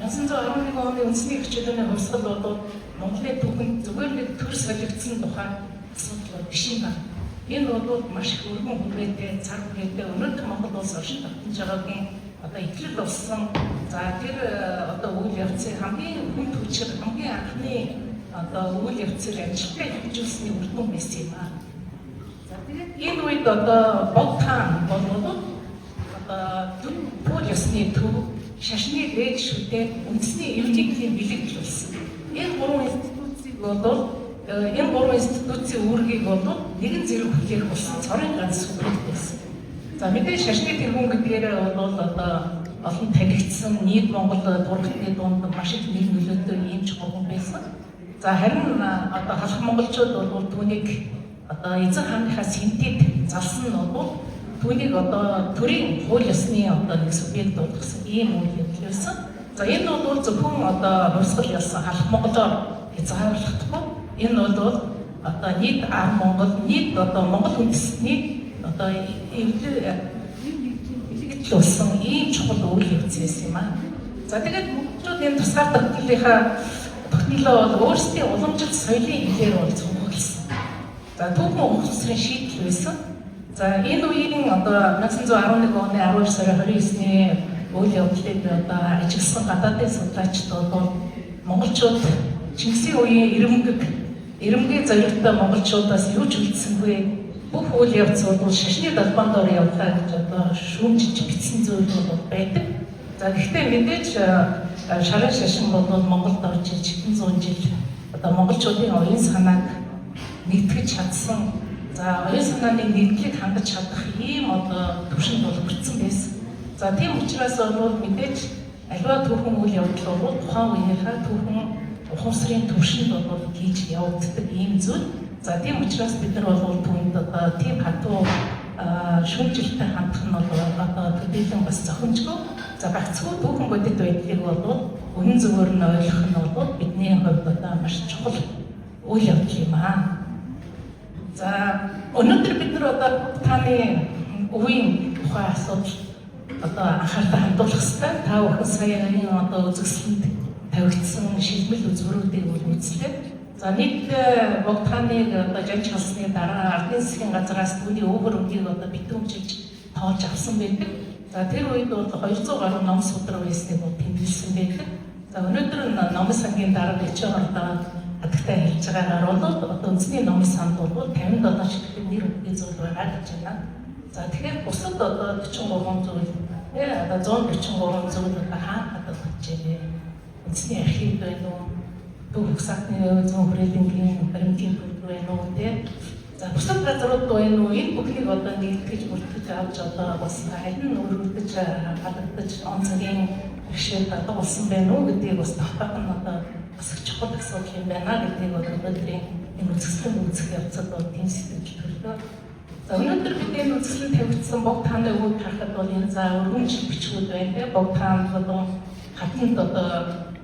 1911 оны үндэсний хичээлүүний хувьсгал бол Монголын түүхэнд зүгээр нэг төр солигдсон тухай асуудал биш юм байна. Энэ бол маш их өргөн хүрээтэй, цар хүрээтэй өнөөдөр Монгол улс оршин тогтнож байгаагийн одоо итгэл болсон. За тэр одоо үйл явцыг хамгийн хүнд хүчээр хамгийн анхны одоо үйл явцыг амжилттай хэрэгжүүлсний үр дүн байсан юм аа. За тэгээд энэ үед одоо Богтхан бол одоо пол ёсны төв шашны дээд шүтээ үндэсний эвлэглийн бэлэгдүүлсэн. Энэ гурван институцийг бол энэ гурван институцийн үүргийг бол нэгэн зэрэг хүлээх болсон цорын ганц сүрэг байсан. За мэдээж шашны тэргүүн гэдгээр бол одоо олон танигдсан нийт Монгол турхны дунд маш их нэг нөлөөтэй ийм ч гурван байсан. За харин одоо халах монголчууд бол түүнийг одоо эзэн хааныхаа сэнтэд залсан нь бол түүнийг одоо төрийн хууль ёсны одоо нэг субъект болгосон ийм үйл явдал байсан. За энэ бол зөвхөн одоо хувьсгал ялсан халах монголоор хязгаарлагдахгүй. Энэ бол одоо нийт ар Монгол, нийт одоо Монгол үндэстний одоо эвлэгдэл болсон ийм чухал үйл явдал байсан юм аа. За тэгээд монголчууд энэ тусгаар тогтнолынхаа тогтнолоо бол өөрсдийн уламжлалт соёлын хэлээр бол зөвхөлсөн. За түүхэн ухамсарын шийдэл байсан. За энэ үеийн одоо 1911 оны 12 сарын 29-ний үйл явдлыг одоо ажигласан гадаадын судлаачид бол монголчууд Чингисийн үеийн ирэмгийн зорилготой монголчуудаас юу ч үлдсэнгүй бүх үйл явц бол шашны далбаан доор явлаа гэж одоо шүүмжиж бичсэн зүйл бол байдаг. За гэхдээ мэдээж шарын шашин бол Монголд орж ирж хэдэн зуун жил одоо монголчуудын оюун санааг нэгтгэж чадсан. За оюун санааны нэгдлийг хангаж чадах ийм одоо төвшөнд бол хүрсэн байсан. За тийм учраас бол мэдээж аливаа түүхэн үйл явдал бол тухайн үеийнхаа түүхэн ухамсарын төвшөнд бол хийж явагддаг ийм зүйл. За тийм учраас бид нар бол түүнд одоо тийм хатуу шүүмжилттэй хандах нь бол одоо төдийлөн бас зохимжгүй. За гагцхүү түүхэн бодит байдлыг бол үнэн зөвөр нь ойлгох нь бол бидний хувьд одоо маш чухал үйл явдал юм аа. За өнөөдөр бид нар одоо таны үеийн тухай асуудал одоо анхаарлаа хандуулах хэрэгтэй. Та бүхэн сая энэ одоо үзэсгэлэнт тавигдсан шилмэл үзмөрүүдийг үзлээ. За нийт Богтханыг одоо жанж халсны дараа ардын засгийн газраас түүний өвөр өмгийг одоо битүүмжилж тоолж авсан байдаг. За тэр үед бол 200 гаруй ном судраг байсныг тэмдэглэсэн байдаг. За өнөөдөр номын сангийн дарга Ичээ ордоо хатагтай хэлж байгаагаар бол одоо үндэсний номын санд бол 57 ширхэг нэр өгдөө зүйл байгаа гэж байна. За тэгэхээр бусад одоо 43 зүйл одоо 143 зүйл хаана хадгалж байжээ. Үндэсний архив байна уу? Төв хсаатны зүүн хүрээлэнгийн баримтын төвд байна уу те? За бусад газрууд байна уу? Энэ бүхнийг одоо нэгтгэж бүртгэж авч одоо бас аль нь өргөдөж хадгалж он цагийн бишээ одоо болсон байна уу гэдгийг бас татах нь одоо бас чухал асуудал юм байна гэдгийг өнөөдрийн энэ үзэсгэлэн үзэх явцад бол тийм сэтгэл төрлөө. За өнөөдөр бид энэ үзэсгэлэн тавигдсан Богтханы өвөг харахад бол энэ за өргөмжил бичгүүд байна те. Богтхан болон хатанд одоо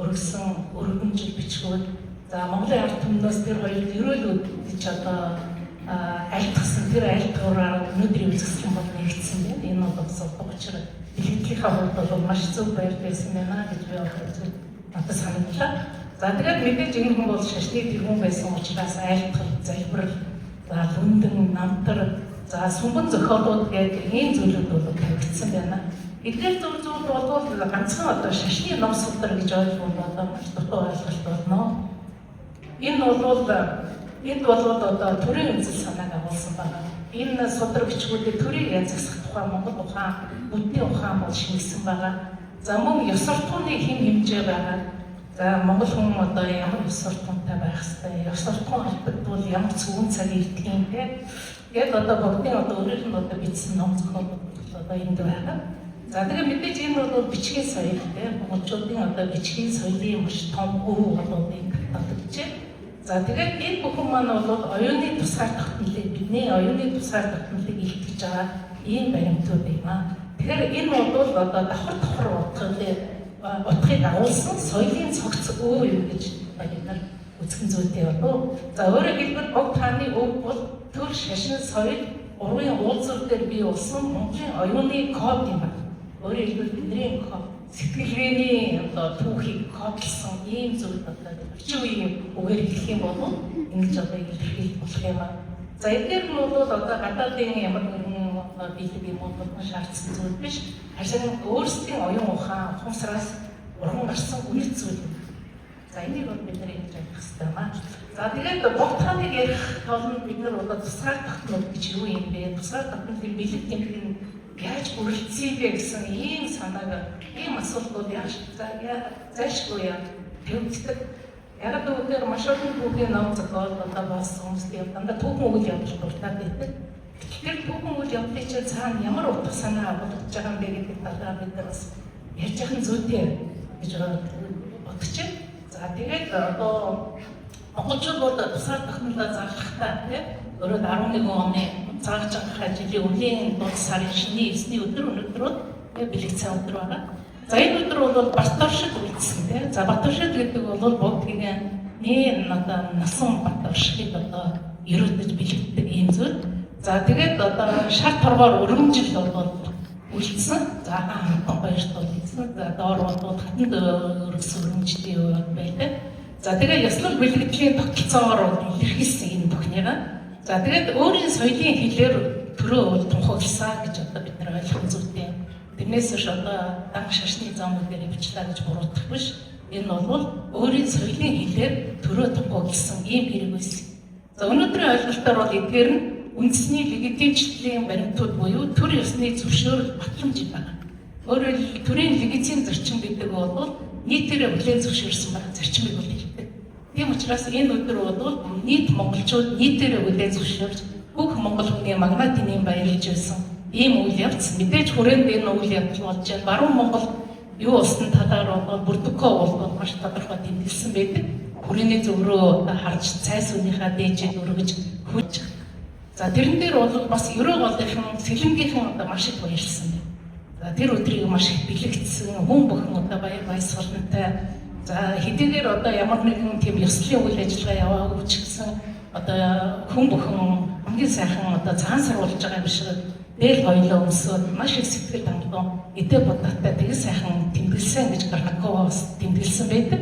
өргөмжил бичгүүд. За Монголын ард түмнээс тэр хоёр нэрэлүүд гэж одоо айлтгсан тэр айлтгаараа өнөөдрийн үзэсгэлэн бол нэгдсэн байна. Энэ бол бас одоо учраас дэлгэцлийнхаа хувьд бол маш зөв байр байсан байна гэж би надад санагдлаа. За тэгээд мэдээж энэ хүн бол шашны тэргүүн байсан учраас айлтгал, залбирал, за лүндэн, намтар, за сүмбэн зохиолууд гэдэг ийм зүйлүүд бол тавигдсан байна. Эдгээр зүйл бол ганцхан одоо шашны ном судраг гэж ойлгох одоо маш дутуу ойлголт болно. Энэ бол одоо төрийн үзэл санааг агуулсан байна. Энэ судраг бичгүүдэд төрийг язгсах тухай Монгол ухаан, бүдний ухаан бол шингэсэн байгаа. За мөн ёс суртахууны хэм хэмжээ байгаа. За Монгол хүн одоо ямар ёс суртахуунтай байх ёстой, ёс суртахуун алдагдвал ямар цөвөн цаг ирдэг юм те. Яг одоо бүгдийн одоо өөрийнх нь одоо бичсэн ном зохиол одоо энд байгаа. За тэгээ мэдээж энэ бол бичгийн соёл тийм монголчуудын одоо бичгийн соёлын маш том өв болоодыг татагдчихэ. За тэгээд энэ бүхэн маань бол оюуны тусгаар тогтнолыг бидний оюуны тусгаар тогтнолыг илтгэж байгаа ийм баримтууд юм аа. Тэгэхээр энэ бол одоо давхар утгыг агуулсан соёлын цогц өв юм гэж бид нар үзхэн зүйтэй болов. За өөрөөр хэлбэл Богтханы өв бол төр шашин соёл ургын уулзал дээр бий болсон Монголын оюуны код юм байна. Өөрөөр хэлбэл бидний сэтгэлгээний одоо түүхийг кодлсон ийм зүйл одоо өчиг үеийн үгээр хэлэх юм бол ингэж одоо илэрхийлэх болох юм аа. За эдгээр нь бол одоо гадаадын ямар нэгэн бэлэг юм бол шаардсан зүйл биш. Харин өөрсдийн оюун ухаан ухамсараас уран гарсан үнэт зүйл. За энийг бол бид нэр ингэж ойлгох хэрэгтэй юм аа. За тэгээд богд хааныг ярих тулд бид нар бол тусгаар тогтнол гэж юу юм бэ? Тусгаар тогтнолын бэлэг тэмдэг нь яаж бүрэлдэсэй бэ гэсэн ийм санааг ийм асуултууд заашгүй яа төвчдөг. Яг л маш олон түүхийн ном зохиол одоо болсон хүмүүс дандаа түүхэн үйл явдал дуртай байдаг. Тэгэхээр түүхэн үйл явдлын чинь цаана ямар утга санаа агуулж байгаа юм бэ гэдэг талаар бид нар бас ярьж ахын зүйтэй гэж бодож байна. За тэгээд одоо монголчууд бол тусгаар тогтнолоо заахтаа тийм өөрөө 11 оны цааш байгаа жилийн өвлийн дунд сарын шиний 9-ний өдөр өнөөдөр бэлэг цай өдөр байгаа. За энэ өдөр бол Баторшид үлдсэн тийм. За Баторшид гэдэг бол бүгдийн одоо насан Баторшид одоо ерөөдөж бэлэгддэг ийм зүйл. За тэгээд одоо шар торгоор өргөмжил бол үлдсэн. За хамтан баярт үлдсэн. За доор бол хатанд өргөсөн өргөмжлийн үе байлаа. За тэгээд ёслол бэлгэдлийн тогтолцоогоор илэрхийлсэн энэ бүхнийгаа. За тэгээд өөрийн соёлын хэлээр төрөө бол тунхагласан гэж одоо бид нар ойлгох зүйтэй. Тэрнээс биш одоо дан шашны зам дээр бичлээ гэж буруутгах биш. Энэ бол өөрийн соёлын хэлээр төрөө тунхагласан ийм хэрэг байсан. За өнөөдрийн ойлголтоор бол эдгээр нь үндэсний легитимчлэлийн баримтууд буюу төр ёсны зөвшөөрөл батламж байна. Өөрөөр хэлбэл төрийн легитим зарчим гэдэг бол нийтээрээ хүлээн зөвшөөрсөн байх зарчмыг хэлдэг. Тийм учраас энэ өдөр бол нийт монголчууд нийтээрээ хүлээн зөвшөөрж бүх монгол хүний магнатын юм баярлаж байсан. Ийм үйл явц мэдээж хүрээнд энэ үйл явдал болж байна. Баруун Монгол юу усны талаар бол протокол бол маш тодорхой тэмдэглэсэн байдаг. Хүрээний зөврөө харж цайс үнийхээ дээжийг өргөж хүч. За тэрэн дээр бол бас ерөө голынхан сэлэнгийнхэн одоо маш их баярлсан байна. За тэр өдрийг маш их бэлэгдсэн хүн бүхэн одоо баясгалантай. За хэдийгээр одоо ямар нэгэн тийм ёслолын үйл ажиллагаа яваагүй ч гэсэн одоо хүн бүхэн хамгийн сайхан одоо цаан саруулж байгаа юм шиг дээл гоёлоо өмсөд маш их сэтгэл хангалуун эдэ бодгатай тэгээ сайхан тэмдэглэсэн гэж Гарнаковоос тэмдэглэсэн байдаг.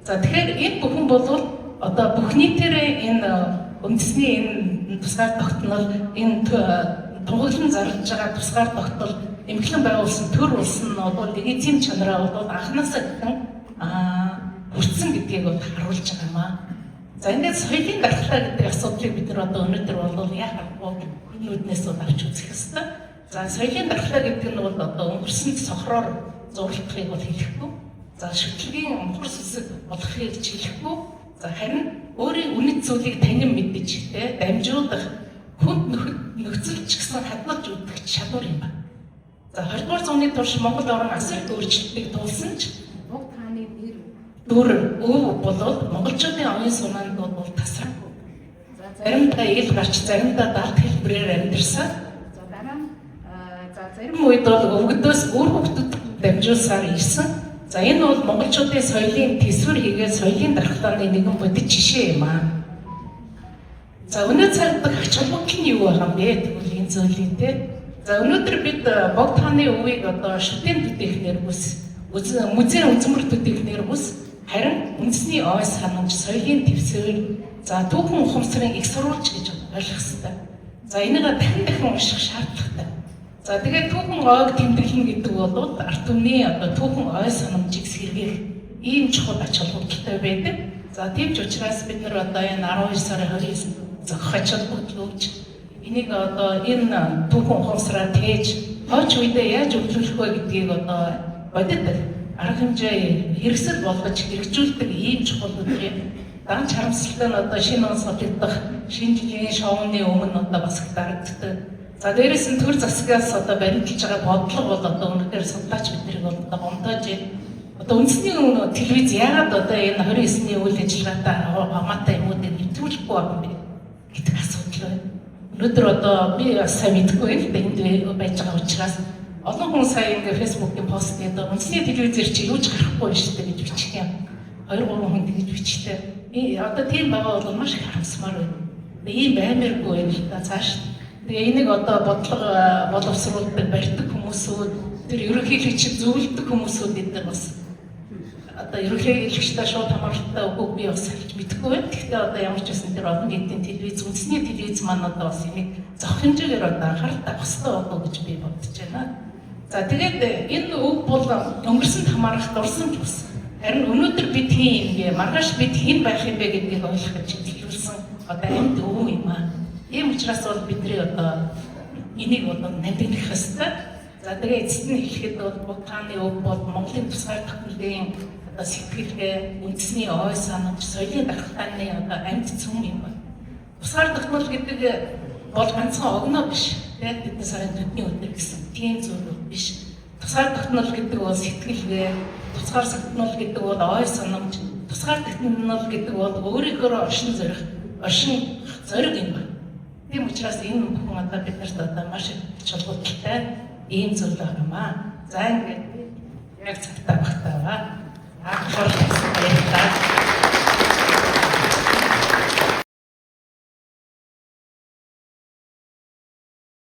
За тэгэхээр энэ бүхэн бол одоо бүх нийтээрээ энэ үндэсний энэ тусгаар тогтнол энэ тунгаглан зарлж байгаа тусгаар тогтнол эмхлэн байгуулсан төр улсын нь бол легитим чанараа бол анхнаасаа гэхэн хүрсэн гэдгийг бол харуулж байгаа юм аа. За ингээд соёлын дархлаа гэдэг асуудлыг бид нар одоо өнөөдөр бол яахаа нүднээс авч үзэх ёстой. За соёлын дархлаа гэдэг нь бол одоо өнгөрсөн сохроор зурлахыг бол хэлэхгүй. За шүтлгийн өнхөр сүсэг болохыг ч хэлэхгүй. За харин өөрийн үнэт зүйлийг танин мэдэж дамжуулах хүнд нөхцөлч гэсэн хадгалж өгөх чадвар юм байна. За 20-р зууны турш Монгол орн асар их өөрчлөлтийг туулсан ч богд хааны дүр өв болоод монголчуудын оюун санаанд бол тасраггүй. За заримдаа ил гарч заримдаа далд хэлбэрээр амьдэрсэн. За дараа нь зарим үед бол өвгдөөс үр хөвгдөд дамжуулсаар ирсэн. За энэ бол монголчуудын соёлын төсвөр хийгээд соёлын дархлааны нэгэн бодит жишээ юм аа. За өнөө цагт ач холбогдол нь юу байгаа юм бэ? Тэгвэл энэ зүйлийн те. За өнөөдөр бид богд хааны өвийг одоо шүтэн төдийхнэр бүс, музейн үзмэр төдийхнэр бүс, харин үндэсний ой санамж, соёлын төвсөр, за түүхэн ухамсарын их сурвалж гэж ойлгох хэрэгтэй. За энийг дахин унших шаардлагатай. За тэгээд түүхэн ойг тэмдэглэн гэдэг бол ард түмний одоо түүхэн ой санамжийг сэргээх ийм чухал ач холбогдолтой байдаг. За тийм ч учраас бид нар одоо энэ 12 сарын 29-нд зохих ач холбогдол өгч энийг одоо энэ түүхэн ухамсараа тээж хойч үедээ яаж өвлүүлэх вэ гэдгийг одоо бодит арга хэмжээ хэрэгсэл болгож хэрэгжүүлдэг ийм чухал өдрийн дан харамсалтай нь одоо шинэ он содлогдох шинэ жилийн шоуны өмнө одоо бас их дарагддаг. За дээрээс нь төр засгаас одоо баримталж байгаа бодлого бол одоо өнөөдөр судлаач биднийг одоо гомдоож одоо үндэсний телевиз яагаад одоо энэ 29-ний үйл ажиллагаатай хамаатай юмуудыг нэвтрүүлэхгүй байгаа юм бэ гэдэг асуудал байна. Өнөөдөр одоо би сайн мэдэхгүй энд байж байгаа учраас олон хүн сая ингээ фэйсбүүкийн пост дээр үндэсний телевизээр чи юуж гарахгүй шүү дээ гэж бичих юм. 2-3 хүн тэгж бичтэй. Одоо тийм байгаа бол маш их харамсмаар байна. Ийм баймиргүй байл та цааш. Тэгээ энийг одоо бодлого боловсруулдаг барьдаг хүмүүсүүд тэр ерөнхийлөгч зөвлөдөг хүмүүсүүд эдгээр бас одоо ерөнхийлөгчтэй шууд хамааралтай үгүй би бас хэлж мэдэхгүй байна. Гэхдээ одоо ямар ч байсан тэр олон нийтийн телевиз, үндэсний телевиз маань одоо бас энийг зах хэмжээгээр одоо анхаарал тавих хэрэгтэй болов гэж би бодож байна. За тэгээд энэ үг бол өнгөрсөнд хамаарах дурсан ч бас. Харин өнөөдөр бид хийн юм бэ? Маргааш бид хэн байх юм бэ гэдгийг ойлгох гэж хэлсэн одоо амьд өвөө юм аа. Ийм учраас бол бидний одоо энийг бол нэмэгдэх хэрэгтэй. За тэгээ эцэст нь хэлэхэд бол Бутаны өв бол Монголын тусгай технологийн одоо сэтгэлгээ, үндэсний ой санамж, соёлын дархлааны одоо амьд цөм юм байна. Тусгай технологи гэдэг бол ганцхан огноо биш. Тэгээд бидний сарын төдний өдөр гэсэн тийм зүйл биш. Тусгай технологи гэдэг бол сэтгэлгээ, тусгай технологи гэдэг бол ой санамж, тусгай технологи гэдэг бол өөрийнхөө оршин зориг юм байна. Тийм учраас энэ бүхэн одоо биднэрт одоо маш их чөлөөтэй ийм зүйл байна. За ингээд яг цагтаа багтааваа. Ахвал баярлалаа.